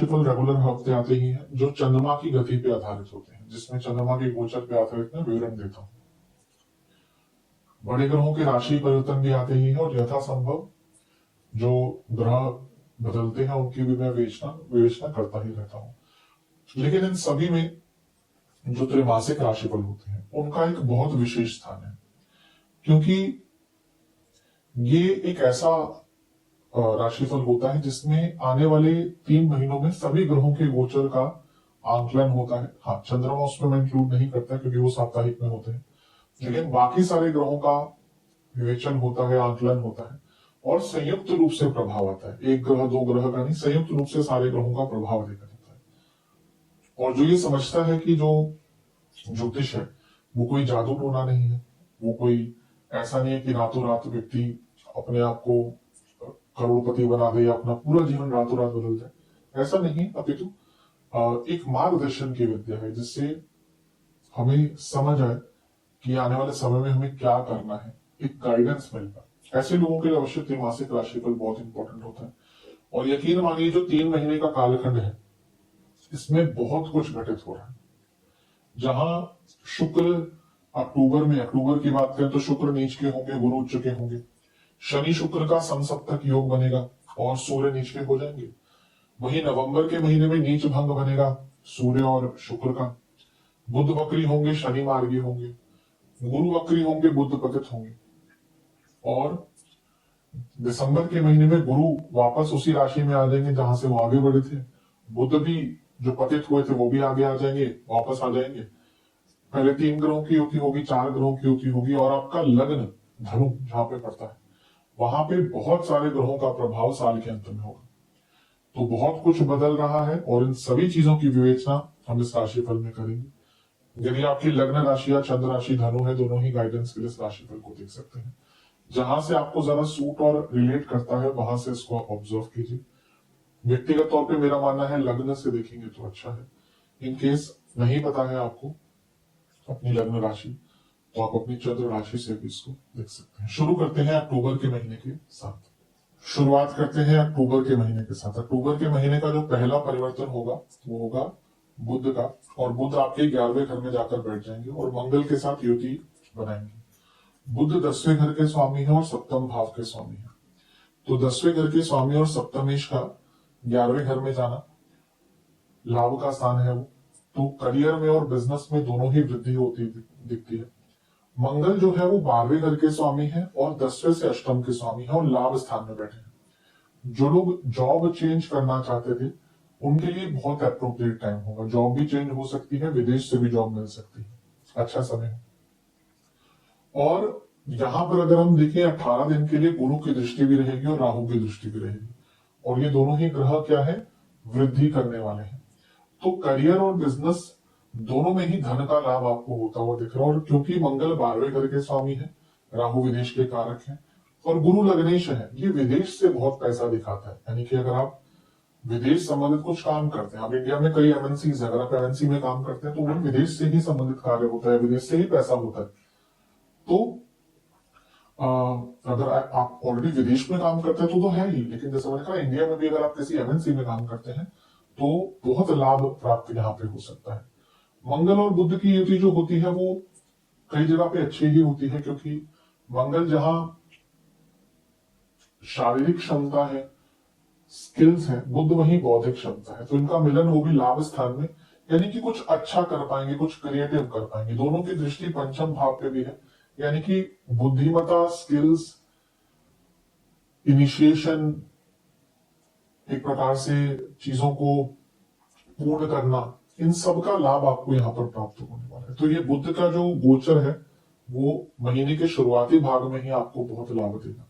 राशिफल रेगुलर हफ्ते आते ही हैं जो चंद्रमा की गति पे आधारित होते हैं, जिसमें चंद्रमा के गोचर पे आधारित मैं विवरण देता हूँ। बड़े ग्रहों के राशि परिवर्तन भी आते ही हैं और यथासंभव जो ग्रह बदलते हैं उनकी भी मैं विवेचना करता ही रहता हूँ। लेकिन इन सभी में जो त्रैमासिक राशिफल होते हैं उनका एक बहुत विशेष स्थान है, क्योंकि ये एक ऐसा राशिफल होता है जिसमें आने वाले 3 महीनों में सभी ग्रहों के गोचर का आंकलन होता है। हाँ, चंद्रमा उसमें मैं इंक्लूड नहीं करता क्योंकि वो साप्ताहिक में होते हैं, लेकिन बाकी सारे ग्रहों का विवेचन होता है, आंकलन होता है और संयुक्त रूप से प्रभाव आता है। एक ग्रह दो ग्रह का नहीं, संयुक्त रूप से सारे ग्रहों का प्रभाव देखा जाता है। और जो ये समझता है कि जो ज्योतिष है वो कोई जादू टोना नहीं है, वो कोई ऐसा नहीं है कि रातों रात व्यक्ति अपने आप को करोड़पति बना दे या अपना पूरा जीवन रातों रात बदल जाए, ऐसा नहीं, अपितु एक मार्गदर्शन की विद्या है जिससे हमें समझ आए कि आने वाले समय में हमें क्या करना है, एक गाइडेंस मिलता है। ऐसे लोगों के लिए अवश्य त्रैमासिक राशिफल बहुत इंपॉर्टेंट होता है। और यकीन मानिए जो 3 महीने का कालखंड है इसमें बहुत कुछ घटित हो रहा है। जहां शुक्र अक्टूबर की बात करें तो शुक्र नीच के होंगे, गुरु उच्च के होंगे, शनि शुक्र का समसप्तक योग बनेगा और सूर्य नीच के हो जाएंगे। वहीं नवंबर के महीने में नीच भंग बनेगा सूर्य और शुक्र का। बुध वक्री होंगे, शनि मार्गी होंगे, गुरु वक्री होंगे, बुध पतित होंगे। और दिसंबर के महीने में गुरु वापस उसी राशि में आ जाएंगे जहां से वो आगे बढ़े थे। बुध भी जो पतित हुए थे वो भी आगे आ जाएंगे, वापस आ जाएंगे। पहले 3 ग्रहों की युति होगी, 4 ग्रहों की युति होगी और आपका लग्न धनु जहां पे पड़ता है वहां पे बहुत सारे ग्रहों का प्रभाव साल के अंत में होगा। तो बहुत कुछ बदल रहा है और इन सभी चीजों की विवेचना हम इस राशिफल में करेंगे। यदि आपकी लग्न राशि या चंद्र राशि धनु है, दोनों ही गाइडेंस के लिए इस राशिफल को देख सकते हैं। जहां से आपको जरा सूट और रिलेट करता है वहां से इसको आप ऑब्जर्व कीजिए। व्यक्तिगत तौर पे मेरा मानना है लग्न से देखेंगे तो अच्छा है। इन केस नहीं पता है आपको अपनी लग्न राशि तो आप अपनी चंद्र राशि से भी इसको देख सकते हैं। शुरू करते हैं अक्टूबर के महीने के साथ। शुरुआत करते हैं अक्टूबर के महीने के साथ। अक्टूबर के महीने का जो पहला परिवर्तन होगा वो होगा बुध का, और बुध आपके 11वें घर में जाकर बैठ जाएंगे और मंगल के साथ युति बनाएंगे। बुध 10वें घर के स्वामी है और सप्तम भाव के स्वामी है। तो 10वें घर के स्वामी और सप्तमेश का 11वें घर में जाना लाभ का स्थान है वो। तो करियर में और बिजनेस में दोनों ही वृद्धि होती दिखती है। मंगल जो है वो 12वें घर के स्वामी है और 10वें से अष्टम के स्वामी है और लाभ स्थान में बैठे हैं। जो लोग जॉब चेंज करना चाहते थे उनके लिए बहुत अप्रोप्रिएट टाइम होगा। जॉब भी चेंज हो सकती है, विदेश से भी जॉब मिल सकती है, अच्छा समय है। और यहां पर अगर हम देखें 18 दिन के लिए गुरु की दृष्टि भी रहेगी और राहु की दृष्टि भी रहेगी, और ये दोनों ही ग्रह क्या है, वृद्धि करने वाले हैं। तो करियर और बिजनेस दोनों में ही धन का लाभ आपको होता हुआ दिख रहा है। और क्योंकि मंगल 12वें घर के स्वामी है, राहु विदेश के कारक है और गुरु लग्नेश है, ये विदेश से बहुत पैसा दिखाता है। यानी कि अगर आप विदेश संबंधित कुछ काम करते हैं, अब इंडिया में कई एमएनसी है, अगर आप एमएनसी में काम करते हैं तो वो विदेश से ही संबंधित कार्य होता है, विदेश से ही पैसा होता है। तो अगर आप ऑलरेडी विदेश में काम करते हैं तो है ही, लेकिन जैसे मैंने कहा इंडिया में भी अगर आप किसी एमएनसी में काम करते हैं तो बहुत लाभ प्राप्त यहाँ पे हो सकता है। मंगल और बुध की युति जो होती है वो कई जगह पे अच्छी ही होती है, क्योंकि मंगल जहां शारीरिक क्षमता है, स्किल्स है, बुध वहीं बौद्धिक क्षमता है। तो इनका मिलन होगी लाभ स्थान में, यानी कि कुछ अच्छा कर पाएंगे, कुछ क्रिएटिव कर पाएंगे। दोनों की दृष्टि पंचम भाव पे भी है, यानी कि बुद्धिमता, स्किल्स, इनिशिएशन, एक प्रकार से चीजों को पूर्ण करना, इन सब का लाभ आपको यहाँ पर प्राप्त होने वाला है। तो ये बुध का जो गोचर है वो महीने के शुरुआती भाग में ही आपको बहुत लाभ देगा।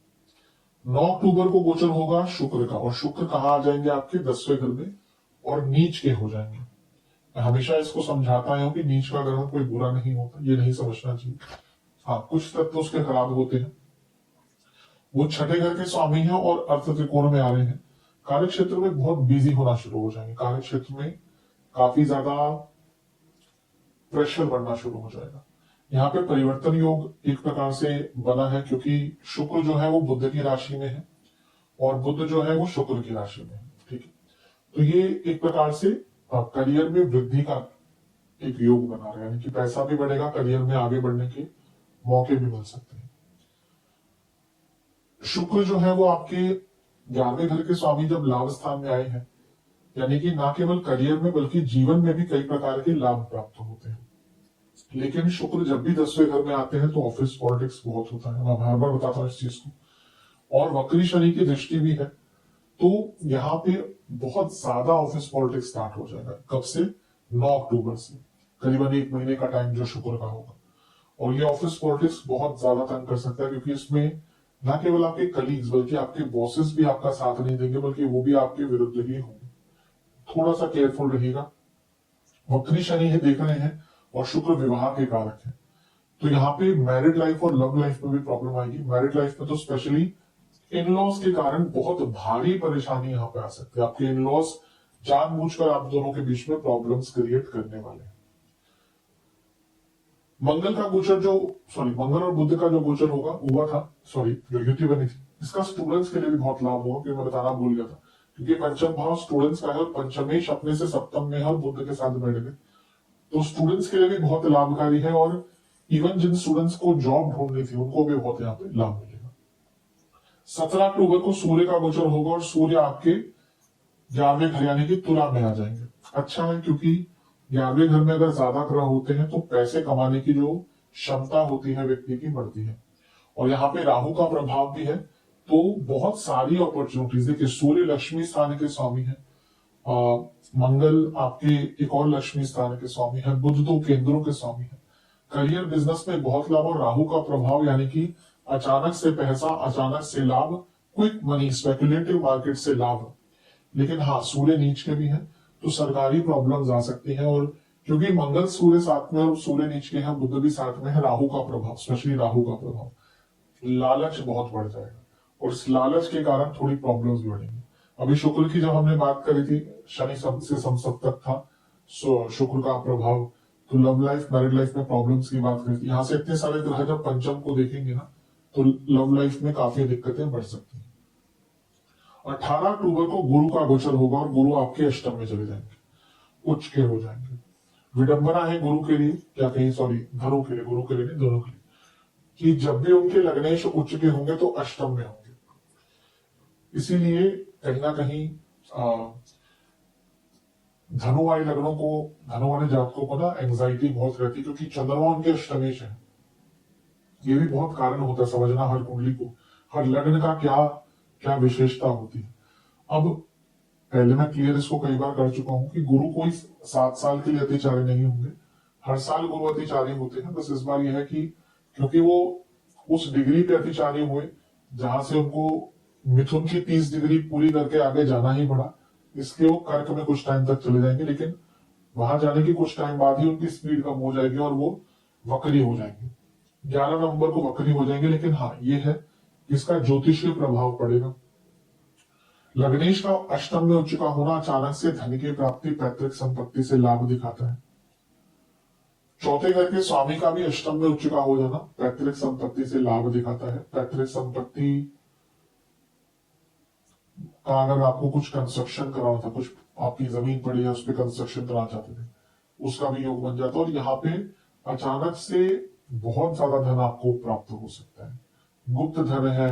9 अक्टूबर को गोचर होगा शुक्र का, और शुक्र कहाँ आ जाएंगे, आपके 10वें घर में, और नीच के हो जाएंगे। मैं हमेशा इसको समझाता आया हूं कि नीच का ग्रह कोई बुरा नहीं होता, ये नहीं समझना चाहिए। हाँ, कुछ तत्व तो उसके खराब होते हैं। वो 6ठे घर के स्वामी है और अर्थ त्रिकोण में आ रहे हैं। कार्य क्षेत्र में बहुत बिजी होना शुरू हो जाएंगे, कार्य क्षेत्र में काफी ज्यादा प्रेशर बढ़ना शुरू हो जाएगा। यहाँ पे परिवर्तन योग एक प्रकार से बना है, क्योंकि शुक्र जो है वो बुध की राशि में है और बुध जो है वो शुक्र की राशि में है। ठीक है, तो ये एक प्रकार से करियर में वृद्धि का एक योग बना रहा है, यानी कि पैसा भी बढ़ेगा, करियर में आगे बढ़ने के मौके भी मिल सकते हैं। शुक्र जो है वो आपके 11वें घर के स्वामी जब लाभ स्थान में आए हैं, यानी कि ना केवल करियर में बल्कि जीवन में भी कई प्रकार के लाभ प्राप्त होते हैं। लेकिन शुक्र जब भी 10वें घर में आते हैं तो ऑफिस पॉलिटिक्स बहुत होता है, मैं बार बार बताता हूँ इस चीज को। और वक्री शनि की दृष्टि भी है, तो यहाँ पे बहुत ज्यादा ऑफिस पॉलिटिक्स स्टार्ट हो जाएगा। कब से? 9 अक्टूबर से, करीबन 1 महीने का टाइम जो शुक्र का होगा। और ये ऑफिस पॉलिटिक्स बहुत ज्यादा तंग कर सकता है, क्योंकि इसमें ना केवल आपके कलीग्स बल्कि आपके बॉसेस भी आपका साथ नहीं देंगे, बल्कि वो भी आपके विरुद्ध ही होंगे। थोड़ा सा केयरफुल रहिएगा। वक्री शनि है देख रहे हैं, और शुक्र विवाह के कारक है, तो यहाँ पे मैरिड लाइफ और लव लाइफ में भी प्रॉब्लम आएगी। मैरिड लाइफ में तो स्पेशली इन लॉज के कारण बहुत भारी परेशानी यहाँ पे आ सकती है। आपके इन लॉज जानबूझकर आप दोनों के बीच में प्रॉब्लम्स क्रिएट करने वाले हैं। मंगल का गोचर मंगल और बुध का जो गोचर हुआ था, जो युति बनी थी, इसका स्टूडेंट्स के लिए भी बहुत लाभ होगा, क्योंकि मैं बताना भूल गया था, क्योंकि पंचम भाव स्टूडेंट्स का है और पंचमेश अपने से सप्तम में है और बुध के साथ बैठ गए, तो स्टूडेंट्स के लिए भी बहुत लाभकारी है। और इवन जिन स्टूडेंट्स को जॉब ढूंढनी थी उनको भी बहुत यहाँ पे लाभ मिलेगा। 17 अक्टूबर को सूर्य का गोचर होगा और सूर्य आपके 11वें घर यानी कि तुला में आ जाएंगे। अच्छा है, क्योंकि 11वें घर में अगर ज्यादा ग्रह होते हैं तो पैसे कमाने की जो क्षमता होती है व्यक्ति की बढ़ती है। और यहाँ पे राहु का प्रभाव भी है, तो बहुत सारी अपॉर्चुनिटीज। देखिए, सूर्य लक्ष्मी स्थान के स्वामी है, मंगल आपके एक और लक्ष्मी स्थान के स्वामी है, बुध 2 केंद्रों के स्वामी है। करियर बिजनेस में बहुत लाभ, और राहु का प्रभाव यानी कि अचानक से पैसा, अचानक से लाभ, क्विक मनी, स्पेकुलेटिव मार्केट से लाभ। लेकिन हाँ, सूर्य नीच के भी है, तो सरकारी प्रॉब्लम्स आ सकती हैं। और क्योंकि मंगल सूर्य साथ में और सूर्य नीच के हैं, बुध भी साथ में है, राहु का प्रभाव, स्पेशली राहु का प्रभाव, लालच बहुत बढ़ जाएगा, और इस लालच के कारण थोड़ी प्रॉब्लम्स भी बढ़ेंगी। अभी शुक्र की जब हमने बात करी थी, शनि से समसप्तक था, शुक्र का प्रभाव, तो लव लाइफ, मैरिड लाइफ में प्रॉब्लम्स की बात करी थी। यहाँ से इतने सारे ग्रह जब पंचम को देखेंगे ना, तो लव लाइफ में काफी दिक्कतें बढ़ सकती हैं। 18 अक्टूबर को गुरु का गोचर होगा और गुरु आपके अष्टम में चले जाएंगे, उच्च के हो जाएंगे। विडंबना है गुरु के लिए, क्या कहीं धनु के लिए, गुरु के लिए नहीं, दोनों के लिए, कि जब भी उनके लग्नेश उच्च के होंगे तो अष्टम में होंगे। इसीलिए कहीं ना कहीं धनु वाले लग्नों को, धनु वाले जातकों को ना एंजाइटी बहुत रहती है, क्योंकि चंद्रमा उनके अष्टमेश है। ये भी बहुत कारण होता है समझना हर कुंडली को, हर लग्न का क्या क्या विशेषता होती है। अब पहले मैं क्लियर इसको कई बार कर चुका हूं कि गुरु कोई 7 साल के लिए अतिचारी नहीं होंगे, हर साल गुरु अतिचारी होते हैं। बस इस बार यह है कि क्योंकि वो उस डिग्री पे अतिचारी हुए जहां से उनको मिथुन की 30 डिग्री पूरी करके आगे जाना ही पड़ा, इसके वो कर्क में कुछ टाइम तक चले जाएंगे, लेकिन वहां जाने के कुछ टाइम बाद ही उनकी स्पीड कम हो जाएगी और वो वक्री हो जाएंगे। 11 नवंबर को वक्री हो जाएंगे। लेकिन हाँ, ये है इसका ज्योतिषीय प्रभाव पड़ेगा। लग्नेश का अष्टम में उच्च का होना अचानक से धन की प्राप्ति, पैतृक संपत्ति से लाभ दिखाता है। चौथे घर के स्वामी का भी अष्टम में उच्च का हो जाना पैतृक संपत्ति से लाभ दिखाता है। पैतृक संपत्ति का अगर आपको कुछ कंस्ट्रक्शन कराना था, कुछ आपकी जमीन पड़ी है उस पर कंस्ट्रक्शन कराना चाहते थे, उसका भी योग बन जाता है। और यहाँ पे अचानक से बहुत ज्यादा धन आपको प्राप्त हो सकता है। गुप्त धन है,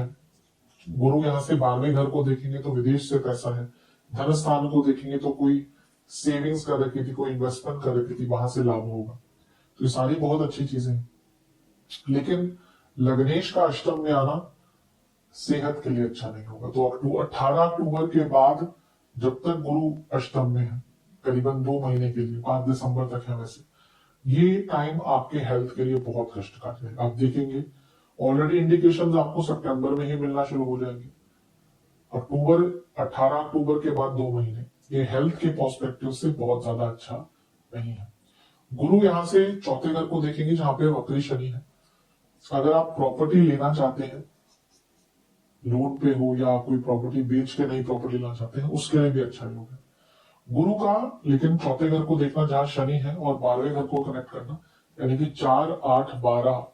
गुरु यहाँ से 12वें घर को देखेंगे तो विदेश से पैसा है, धन स्थान को देखेंगे तो कोई सेविंग्स कर रखी थी, कोई इन्वेस्टमेंट कर रखी थी, वहां से लाभ होगा। तो ये सारी बहुत अच्छी चीजें हैं। लेकिन लग्नेश का अष्टम में आना सेहत के लिए अच्छा नहीं होगा। तो 18 अक्टूबर के बाद जब तक गुरु अष्टम में है, करीबन 2 महीने के लिए, 5 दिसंबर तक है वैसे, ये टाइम आपके हेल्थ के लिए बहुत कष्टकारी है। आप देखेंगे ऑलरेडी इंडिकेशंस आपको सितंबर में ही मिलना शुरू हो जाएंगे। 18 अक्टूबर के बाद 2 महीने ये हेल्थ के पर्सपेक्टिव से बहुत ज्यादा अच्छा नहीं है। गुरु यहाँ से चौथे घर को देखेंगे जहां पे वक्री शनि है। अगर आप प्रॉपर्टी लेना चाहते हैं, लोन पे हो या कोई प्रॉपर्टी बेच के नई प्रॉपर्टी लेना चाहते हैं, उसके लिए भी अच्छा योग है गुरु का। लेकिन चौथे घर को देखना जहां शनि है और 12वें घर को कनेक्ट करना, यानी कि 4, 8, 12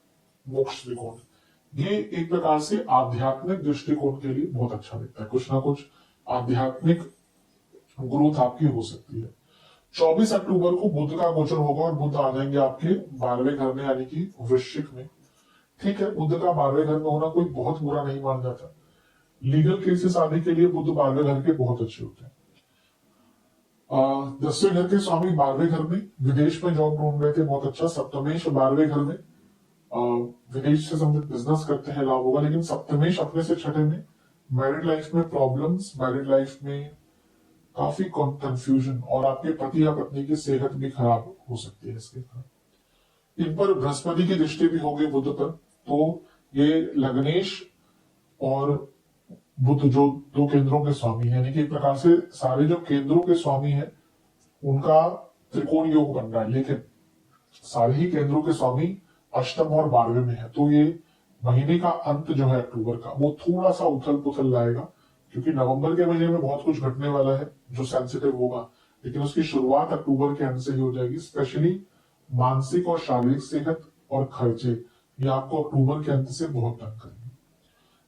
मोक्ष त्रिकोण, ये एक प्रकार से आध्यात्मिक दृष्टिकोण के लिए बहुत अच्छा दिखता है। कुछ ना कुछ आध्यात्मिक ग्रोथ आपकी हो सकती है। 24 अक्टूबर को बुध का गोचर होगा और बुध आ जाएंगे आपके 12वें घर में, यानी कि वृश्चिक में। ठीक है, बुध का 12वें घर में होना कोई बहुत बुरा नहीं माना जाता। लीगल केसेस आने के लिए बुध 12वें घर के बहुत अच्छे होते हैं। 10वें घर के स्वामी 12वें घर में, विदेश में जॉब ढूंढ रहे थे, बहुत अच्छा। सप्तमेश 12वें घर में, विदेश से संबंधित बिजनेस करते हैं, लाभ होगा। लेकिन सप्तमेश अपने से छठे में, मैरिड लाइफ में प्रॉब्लम्स, मैरिड लाइफ में काफी कंफ्यूजन, और आपके पति या पत्नी की सेहत भी खराब हो सकती है इसके कारण। इन पर बृहस्पति की दृष्टि भी होगी बुध पर, तो ये लग्नेश और बुध जो दो केंद्रों के स्वामी है, यानी कि एक प्रकार से सारे जो केंद्रों के स्वामी है उनका त्रिकोण योग बन रहा है। लेकिन सारे ही केंद्रों के स्वामी अष्टम और 12वें में है, तो ये महीने का अंत जो है अक्टूबर का, वो थोड़ा सा उथल पुथल लाएगा, क्योंकि नवंबर के महीने में बहुत कुछ घटने वाला है जो सेंसिटिव होगा, लेकिन उसकी शुरुआत अक्टूबर के अंत से ही हो जाएगी। स्पेशली मानसिक और शारीरिक सेहत और खर्चे, ये आपको अक्टूबर के अंत से बहुत तंग करेंगे।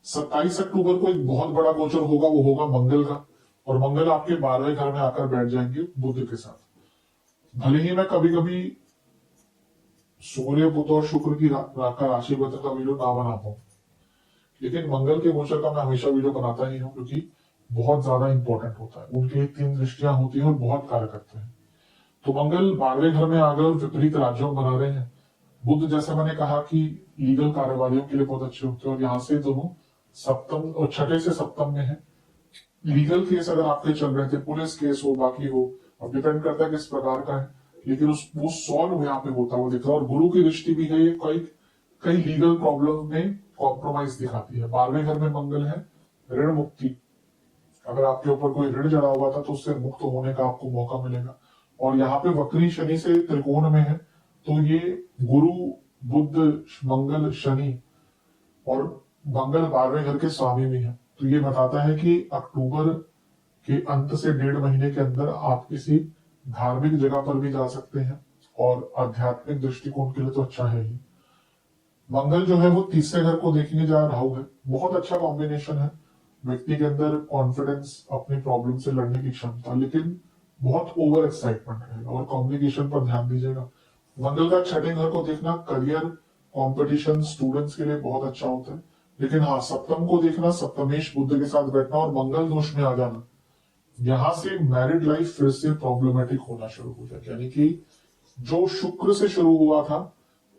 27 अक्टूबर को एक बहुत बड़ा गोचर होगा, वो होगा मंगल का, और मंगल आपके 12वें घर में आकर बैठ जाएंगे बुध के साथ। भले ही मैं कभी कभी सूर्य, बुध और शुक्र की का राशि पत्र का वीडियो ना बना पाऊं, लेकिन मंगल के गोचर का मैं हमेशा वीडियो बनाता ही हूं, क्योंकि बहुत ज्यादा इंपॉर्टेंट होता है। उनकी 3 दृष्टियां होती हैं और बहुत कार्य करते हैं। तो मंगल 12वें घर में आ गए और विपरीत राज्यों में बना रहे हैं। बुध, जैसे मैंने कहा कि लीगल कार्यवाहियों के लिए बहुत अच्छे होते हैं, और यहाँ से दोनों सप्तम और छठे से सप्तम में है। लीगल केस अगर आपके चल रहे थे, पुलिस केस हो, बाकी हो, अब डिपेंड करता है किस प्रकार का है, लेकिन वो सॉल्व यहाँ पे होता हुआ दिख रहा है। और गुरु की दृष्टि भी है, ये कई कई लीगल प्रॉब्लम में कॉम्प्रोमाइज दिखाती है। 12वें घर में मंगल है, ऋण मुक्ति, अगर आपके ऊपर कोई ऋण चढ़ा हुआ था तो उससे मुक्त होने का आपको मौका मिलेगा। और यहाँ पे वक्री शनि से त्रिकोण में है, तो ये गुरु, बुध, मंगल, शनि, और मंगल 12वें घर के स्वामी भी है, तो ये बताता है कि अक्टूबर के अंत से 1.5 महीने के अंदर आप किसी धार्मिक जगह पर भी जा सकते हैं, और आध्यात्मिक दृष्टिकोण के लिए तो अच्छा है ही। मंगल जो है वो तीसरे घर को देखने जा राहु है, बहुत अच्छा कॉम्बिनेशन है। व्यक्ति के अंदर कॉन्फिडेंस, अपनी प्रॉब्लम से लड़ने की क्षमता, लेकिन बहुत ओवर एक्साइटमेंट रहेगा, और कम्युनिकेशन पर ध्यान दीजिएगा। मंगल का छठे घर को देखना करियर, कंपटीशन, स्टूडेंट्स के लिए बहुत अच्छा होता है। लेकिन हाँ, सप्तम को देखना, सप्तमेश बुध के साथ बैठना और मंगल दोष में आ जाना, यहां से मैरिड लाइफ फिर से प्रॉब्लमेटिक होना शुरू हो जाएगी। यानी कि जो शुक्र से शुरू हुआ था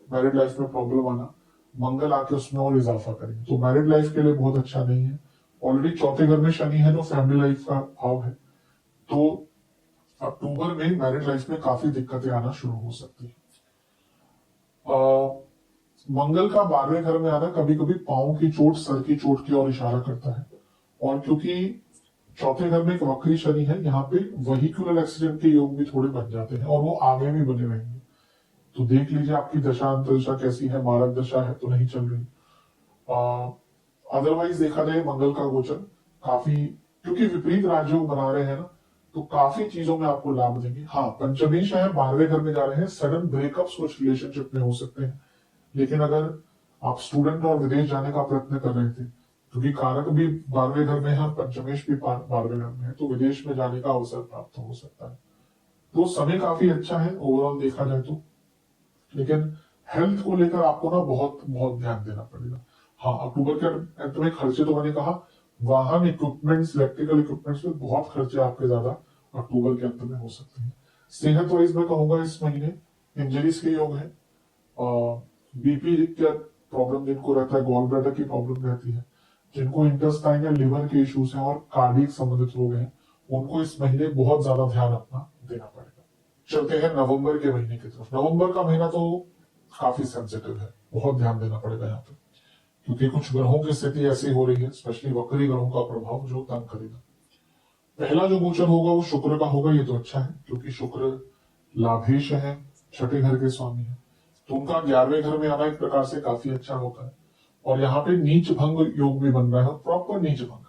मैरिड लाइफ में प्रॉब्लम आना, मंगल आके उसमें और इजाफा करेंगे, तो मैरिड लाइफ के लिए बहुत अच्छा नहीं है। ऑलरेडी चौथे घर में शनि है जो फैमिली लाइफ का भाव है, तो अक्टूबर में मैरिड लाइफ में काफी दिक्कतें आना शुरू हो सकती है। मंगल का 12वें घर में आना कभी कभी पांव की चोट, सर की चोट की ओर इशारा करता है। और क्योंकि चौथे घर में एक वक्री शनि है, यहाँ पे वहीकुलर एक्सीडेंट के योग भी थोड़े बन जाते हैं, और वो आगे भी बने रहेंगे। तो देख लीजिए आपकी दशा अंतर्दशा कैसी है, मारक दशा है तो नहीं चल रही। अदरवाइज देखा जाए मंगल का गोचर काफी, क्योंकि विपरीत राजयोग बना रहे हैं ना, तो काफी चीजों में आपको लाभ देंगे। हाँ, पंचमेश है, 12वें घर में जा रहे हैं, सडन ब्रेकअप्स कुछ रिलेशनशिप में हो सकते हैं। लेकिन अगर आप स्टूडेंट और विदेश जाने का प्रयत्न कर रहे थे, क्योंकि कारक भी 12वें घर में है, पंचमेश भी 12वें घर में है, तो विदेश में जाने का अवसर प्राप्त हो सकता है। तो समय काफी अच्छा है ओवरऑल देखा जाए तो, लेकिन हेल्थ को लेकर आपको ना बहुत बहुत ध्यान देना पड़ेगा। हाँ, अक्टूबर के अंत में खर्चे तो मैंने कहा, वाहन, इक्विपमेंट्स, इलेक्ट्रिकल इक्विपमेंट्स में बहुत खर्चे आपके ज्यादा अक्टूबर के अंत में हो सकते हैं। सेहत वाइज मैं कहूंगा इस महीने इंजरीज के योग है, बीपी का प्रॉब्लम जिनको रहता है, गॉल ब्लैडर की प्रॉब्लम रहती है, जिनको इंटेस्टाइन या लिवर के इश्यूज हैं और कार्डियक संबंधित रोग हैं, उनको इस महीने बहुत ज्यादा ध्यान अपना देना पड़ेगा। चलते हैं नवंबर के महीने की तरफ। नवंबर का महीना तो काफी सेंसिटिव है, बहुत ध्यान देना पड़ेगा यहाँ पे, क्योंकि कुछ ग्रहों की स्थिति ऐसी हो रही है, स्पेशली वक्री ग्रहों का प्रभाव जो तंग करेगा। पहला जो गोचर होगा वो शुक्र का होगा, ये तो अच्छा है, क्योंकि शुक्र लाभेश है, छठे घर के स्वामी है, तो उनका 11वें घर में आना एक प्रकार से काफी अच्छा होता है। और यहाँ पे नीच भंग योग भी बन रहा है, प्रॉपर नीच भंग।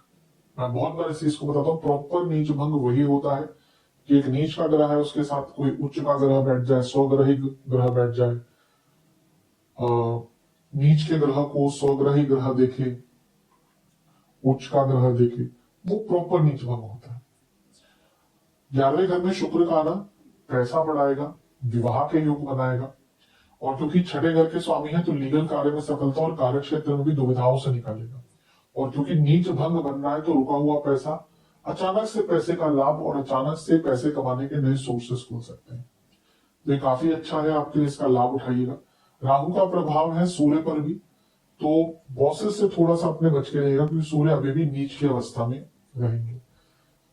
मैं बहुत बार इस चीज को बताता हूँ, प्रॉपर नीच भंग वही होता है कि एक नीच का ग्रह है, उसके साथ कोई उच्च का ग्रह बैठ जाए, स्वग्रही ग्रह बैठ जाए, नीच के ग्रह को स्वग्रही ग्रह देखे, उच्च का ग्रह देखे, वो प्रॉपर नीच भंग होता है। 11वें घर में शुक्र का आना पैसा बढ़ाएगा, विवाह के योग बनाएगा। और क्योंकि छठे घर के स्वामी हैं तो लीगल कार्य में सफलता और कार्य क्षेत्र में भी दुविधाओं से निकालेगा। और क्योंकि नीच भंग बन रहा है तो रुका हुआ पैसा, अचानक से पैसे का लाभ और अचानक से पैसे कमाने के नए सोर्सेस खुल सकते हैं। तो ये काफी अच्छा है, आपके लिए इसका लाभ उठाइएगा। राहु का प्रभाव है सूर्य पर भी, तो बॉसेस से थोड़ा सा अपने बच के रहेगा क्योंकि सूर्य अभी भी नीच की अवस्था में रहेंगे।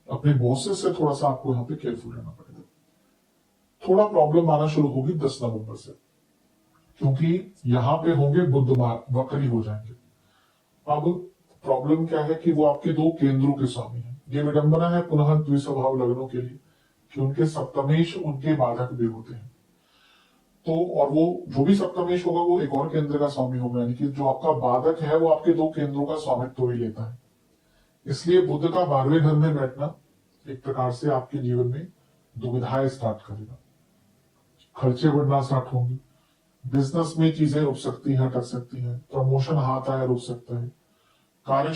अपने बॉसेस से थोड़ा सा आपको यहाँ पे केयरफुल रहना पड़ेगा। थोड़ा प्रॉब्लम आना शुरू होगी 10 नवंबर से, क्योंकि यहाँ पे होंगे बुध वक्री हो जाएंगे। अब प्रॉब्लम क्या है कि वो आपके दो केंद्रों के स्वामी हैं। ये विडंबना है पुनः द्विस्वभाव लग्नों के लिए कि उनके सप्तमेश उनके बाधक भी होते हैं। तो और वो जो भी सप्तमेश होगा वो एक और केंद्र का स्वामी होगा, यानी कि जो आपका बाधक है वो आपके दो केंद्रों का स्वामित्व ही लेता है। इसलिए बुध का 12वें घर में बैठना एक प्रकार से आपके जीवन में दुविधाएं स्टार्ट करेगा। खर्चे बढ़ना स्टार्ट होंगे, बिजनेस में चीजें रुक सकती हैं, अटक सकती हैं, प्रमोशन हाथ आया रुक सकता है, कार्य